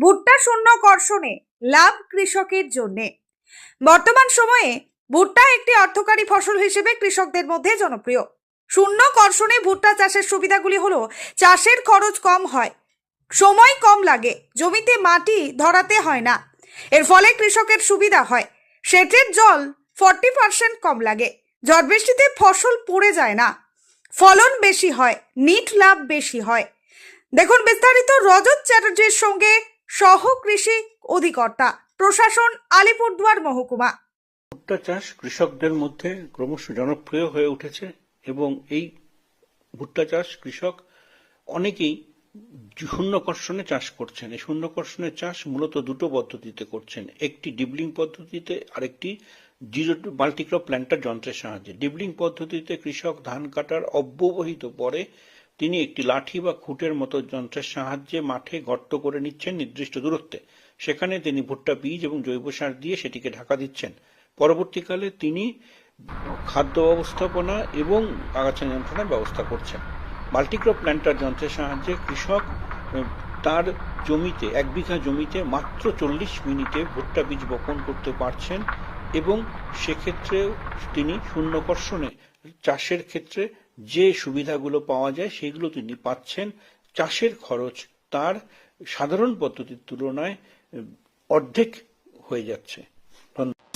ভুট্টা শূন্য কর্ষণে লাভ কৃষকের জন্য। বর্তমান সময়ে ভুট্টা একটি অর্থকারী ফসল হিসেবে কৃষকদের মধ্যে জনপ্রিয়। শূন্য কর্ষণে ভুট্টা চাষের সুবিধাগুলি হলো চাষের খরচ কম হয়, সময় কম লাগে, জমিতে মাটি ধরাতে হয় না। এর ফলে কৃষকের সুবিধা হয়। সেচের জল 40% কম লাগে, ঝড় বৃষ্টিতে ফসল পড়ে যায় না, ফলন বেশি হয়, নিট লাভ বেশি হয়। দেখুন বিস্তারিত রজত চ্যাটার্জির সঙ্গে সহ কৃষি অধিকর্তা, প্রশাসন, আলিপুরদুয়ার মহকুমা। ভুট্টা চাষ কৃষকদের মধ্যে ক্রমশ জনপ্রিয় হয়ে উঠেছে এবং এই ভুট্টা চাষ কৃষক অনেকেই শূন্য কর্ষণে চাষ করছেন। এই শূন্য কর্ষণের চাষ মূলত দুটো পদ্ধতিতে করছেন, একটি ডিবলিং পদ্ধতিতে, আরেকটি জিরো মাল্টিক্রপ প্ল্যান্টার যন্ত্রের সাহায্যে। ডিবলিং পদ্ধতিতে কৃষক ধান কাটার অব্যবহিত পরে তিনি একটি লাঠি বা খুঁটের মতো যন্ত্রের সাহায্যে মাঠে গর্ত করে নিচ্ছেন নির্দিষ্ট দূরত্বে। সেখানে তিনি ভুট্টা বীজ এবং জৈব সার দিয়ে সেটিকে ঢাকা দিচ্ছেন। পরবর্তীকালে তিনি খাদ্য ব্যবস্থাপনা এবং আগাছা নিয়ন্ত্রণের ব্যবস্থা করছেন। মাল্টিক্রপ প্ল্যান্টার যন্ত্রের সাহায্যে কৃষক তার জমিতে 1 বিঘা জমিতে মাত্র 40 মিনিটে ভুট্টা বীজ বপন করতে পারছেন এবং সেক্ষেত্রে তিনি শূন্য কর্ষণে চাষের ক্ষেত্রে যে সুবিধাগুলো পাওয়া যায় সেগুলো তিনি পাচ্ছেন। চাষের খরচ তার সাধারণ পদ্ধতির তুলনায় অর্ধেক হয়ে যাচ্ছে। ধন্যবাদ।